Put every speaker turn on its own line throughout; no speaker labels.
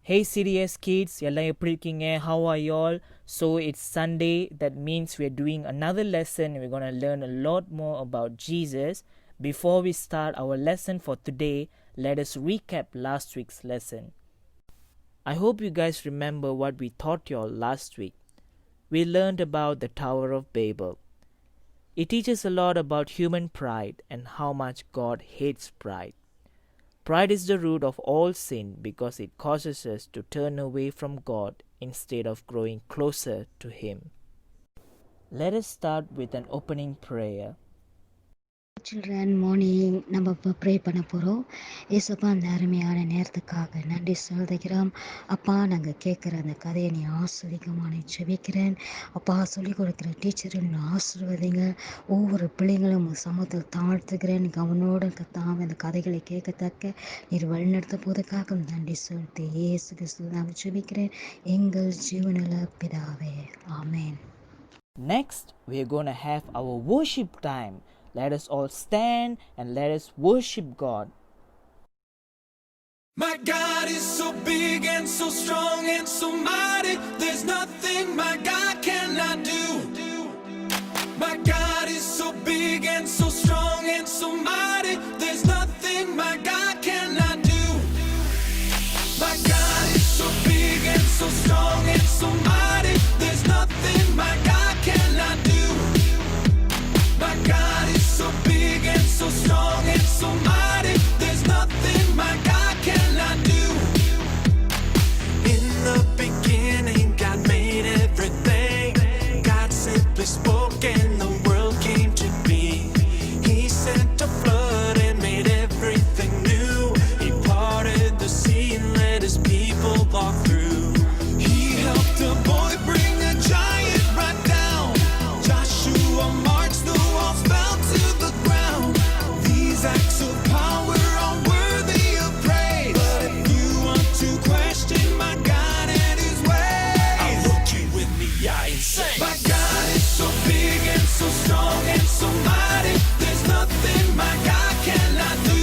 Hey serious kids, எல்லாம் எப்படி இருக்கீங்க? How are you all? So it's Sunday, that means we're doing another lesson. We're going to learn a lot more about Jesus. Before we start our lesson for today, let us recap last week's lesson. I hope you guys remember what we taught you all last week. We learned about the Tower of Babel. It teaches a lot about human pride and how much God hates pride. Pride is the root of all sin because it causes us to turn away from God instead of growing closer to Him. Let us start with an opening prayer.
Children morning நம்ம இப்போ pray பண்ண போகிறோம். ஏசப்பா அந்த அருமையான நேரத்துக்காக நன்றி செலுத்துகிறோம். அப்பா நாங்கள் கேட்குற அந்த கதையை நீ ஆஸ்வதிக்கமா நீ ஜெபிக்கிறேன். அப்பா சொல்லிக் கொடுக்குற டீச்சரை நீ ஆசீர்வதிங்க. ஒவ்வொரு பிள்ளைங்களும் சமூகத்தில் தாழ்த்துக்கிறேன். அவனோட கத்தாம அந்த கதைகளை கேட்கத்தக்க நீர் வழிநடத்த போதுக்காக நன்றி செலுத்தி இயேசு கிறிஸ்துவை நான் ஜெபிக்கிறேன் எங்கள் ஜீவனில் பிதாவே, ஆமென்.
Next, we are going to have our worship time. Let us all stand and let us worship God.
My God is so big and so strong and so mighty. There's nothing my God cannot do. My God is so big and so strong and so mighty. There's nothing my God cannot do. My God is so big and so strong and so mighty. There's nothing my God cannot do. My God is so big and so strong and so mighty. There's nothing my God cannot do. In the beginning, God made everything. God simply spoke and the world came to be. He sent a flood and made everything new. He parted the sea and let His people walk through. He helped a boy bring a giant right down. Joshua marched, the walls fell to the ground. These acts of power are worthy of praise. But if you want to question my God and His ways, I'll look you in the eye and say, my God is so big and so strong and so mighty. There's nothing my God cannot do.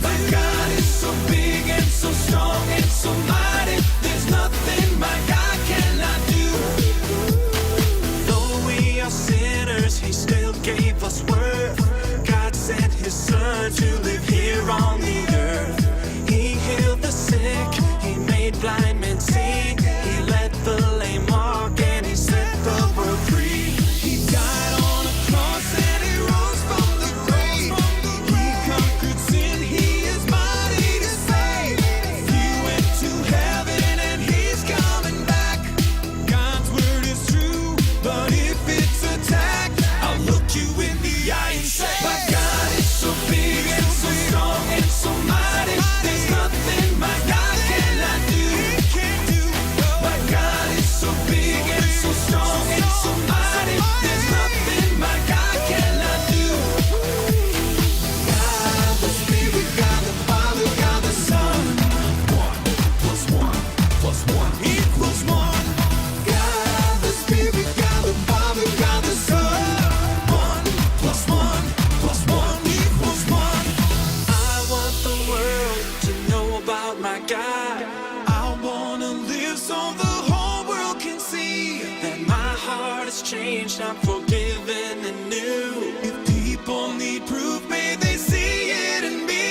My God is so big and so strong and so mighty. There's nothing my God cannot do. Though we are sinners, He still gave us worth. God sent His Son to live here on the earth. He healed the sick, He made blind men see. He let the lame walk and He set the world free. He died on a cross and He rose from the grave. He conquered sin, He is mighty to save. He went to heaven and He's coming back. God's word is true, but if it's attacked, I'll look you in the eye and say, my God is so big and so strong and so mighty. There's nothing my God cannot do. My God is so big and so strong and so mighty. There's nothing my God cannot do. God the Spirit, God the Father, God the Son. 1 plus 1 plus 1 equals 1. God the Spirit, God the Father, God the Son. 1 plus 1 plus 1 equals 1. I want the world to know about my God. I wanna live so the whole world can see that my heart has changed, I'm forgiven and new. If people need proof, may they see it in me.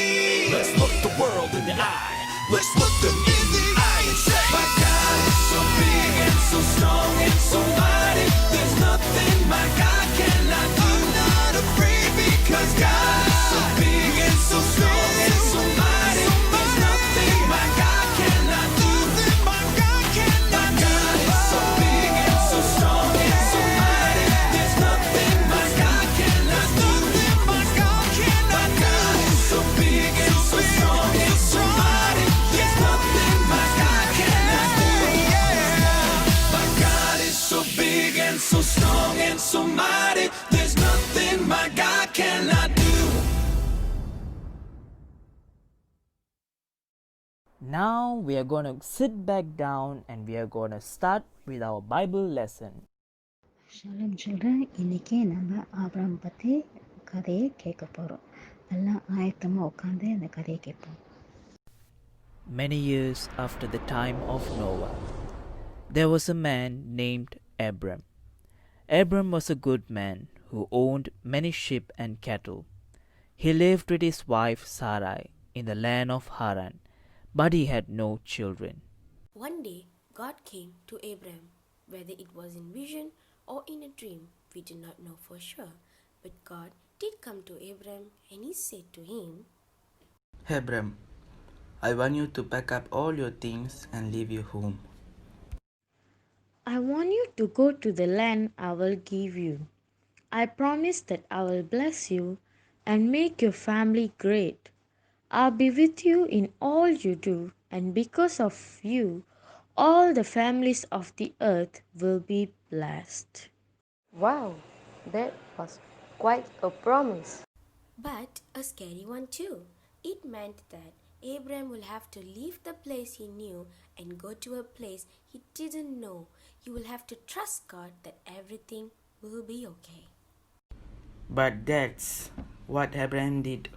Let's look the world in the eye. Let's look them in the eye and say, my God is so big and so strong and so mighty. There's nothing my God cannot do. I'm not afraid because God is so big and so strong and so mighty. There's nothing my God cannot do. My God is so big and so strong and so mighty. There's nothing my God cannot do. My God is so big and so strong and so mighty. There's nothing my God cannot do. My God is so big and so strong and so mighty. There's nothing my God cannot do.
Now we are going to sit back down and we are going to start with our Bible lesson.
Shalom children, இன்னைக்கு நம்ம Abraham பற்றி கதையை கேட்க போகிறோம். எல்லாம் ஆயத்தமாக உட்காந்து அந்த கதையை கேட்போம்.
Many years after the time of Noah, there was a man named Abram. Abram was a good man who owned many sheep and cattle. He lived with his wife Sarai in the land of Haran, but he had no children.
One day, God came to Abram. Whether it was in vision or in a dream, we do not know for sure. But God did come to Abram and he said to him,
Abram, I want you to pack up all your things and leave your home.
I want you to go to the land I will give you. I promise that I will bless you and make your family great. I'll be with you in all you do, and because of you, all the families of the earth will be blessed.
Wow, that was quite a promise.
but a scary one too. It meant that Abram will have to leave the place he knew and go to a place he didn't know. He will have to trust God that everything will be okay.
But that's what Abraham did.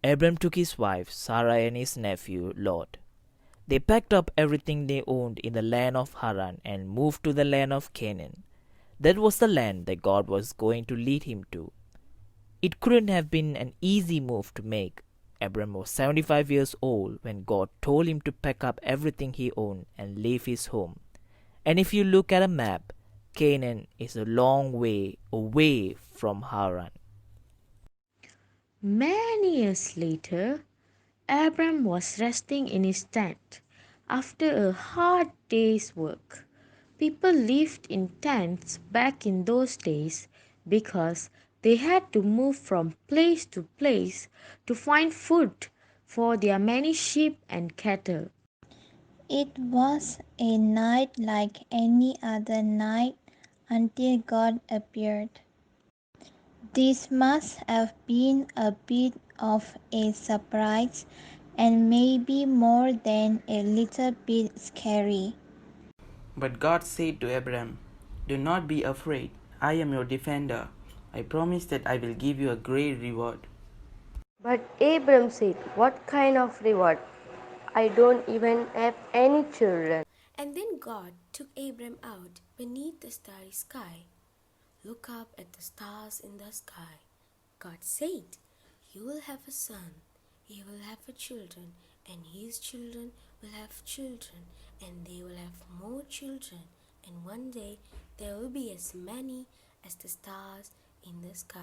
Abram took his wife Sarai and his nephew Lot. They packed up everything they owned in the land of Haran and moved to the land of Canaan. That was the land that God was going to lead him to. It couldn't have been an easy move to make. Abram was 75 years old when God told him to pack up everything he owned and leave his home. And if you look at a map, Canaan is a long way away from Haran.
Many years later, Abram was resting in his tent after a hard day's work. People lived in tents back in those days because they had to move from place to place to find food for their many sheep and cattle.
It was a night like any other night until God appeared. This must have been a bit of a surprise and maybe more than a little bit scary.
But God said to Abraham, do not be afraid. I am your defender. I promise that I will give you a great reward.
But Abram said, what kind of reward? I don't even have any children.
And then God took Abram out beneath the starry sky. Look up at the stars in the sky. God said, you will have a son, he will have a children, and his children will have children, and they will have more children, and one day there will be as many as the stars in the sky.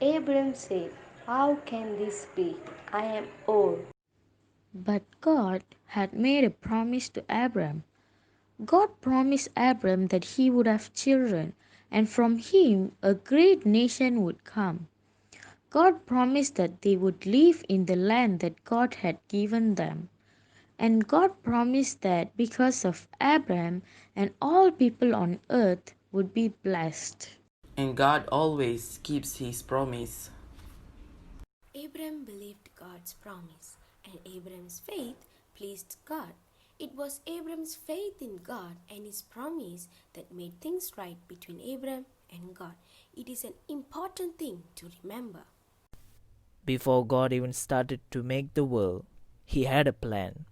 Abram said, how can this be? I am old.
But God had made a promise to Abram. God promised Abram that he would have children, and from him a great nation would come. God promised that they would live in the land that God had given them. And God promised that because of Abram and all people on earth would be blessed.
And God always keeps his promise.
Abram believed God's promise, and Abram's faith pleased God. It was Abram's faith in God and his promise that made things right between Abram and God. It is an important thing to remember.
Before God even started to make the world, He had a plan.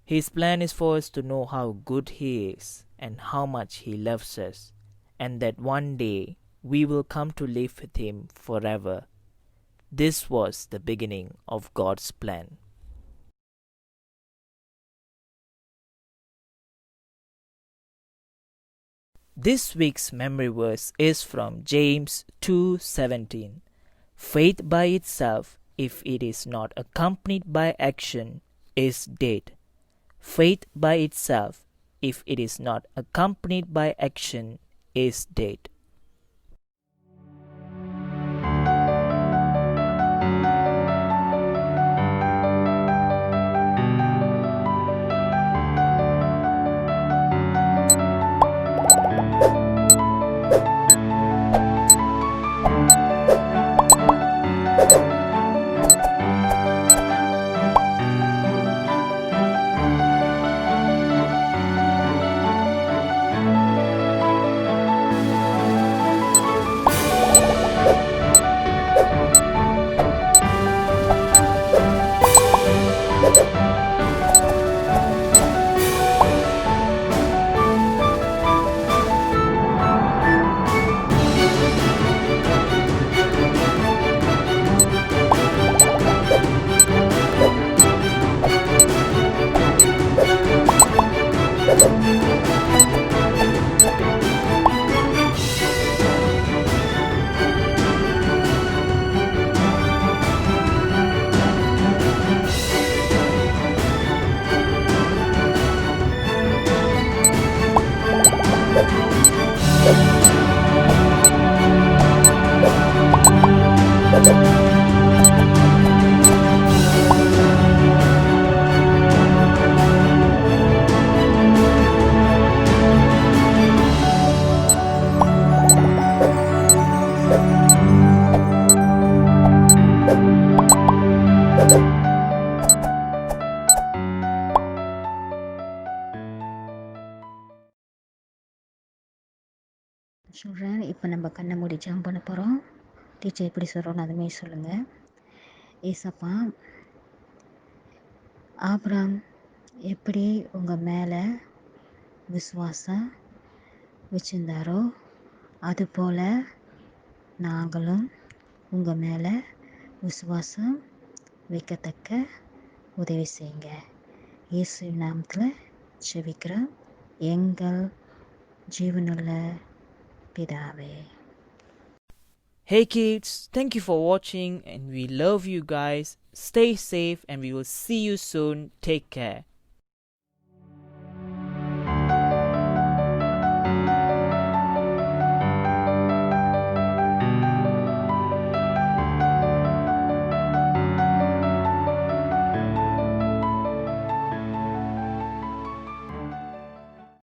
His plan is for us to know how good He is and how much He loves us, and that one day we will come to live with Him forever. This was the beginning of God's plan. This week's memory verse is from James 2:17. Faith by itself, if it is not accompanied by action, is dead. Faith by itself, if it is not accompanied by action, is dead.
சொல்கிறேன். இப்போ நம்ம கண்ணை மூடி ஜெபம் பண்ண போகிறோம். Teacher எப்படி சொல்கிறோன்னு அதுமாரி சொல்லுங்கள். ஏசப்பா, ஆபிரகாம் எப்படி உங்கள் மேலே விசுவாசம் வச்சுருந்தாரோ அதுபோல் நாங்களும் உங்கள் மேலே விசுவாசம் வைக்கத்தக்க உதவி செய்யுங்க. இயேசு நாமத்தில் ஜெபிக்கிறோம் எங்கள் ஜீவனுள்ள பிதாவே.
Hey kids, thank you for watching and we love you guys. Stay safe and we will see you soon. Take care.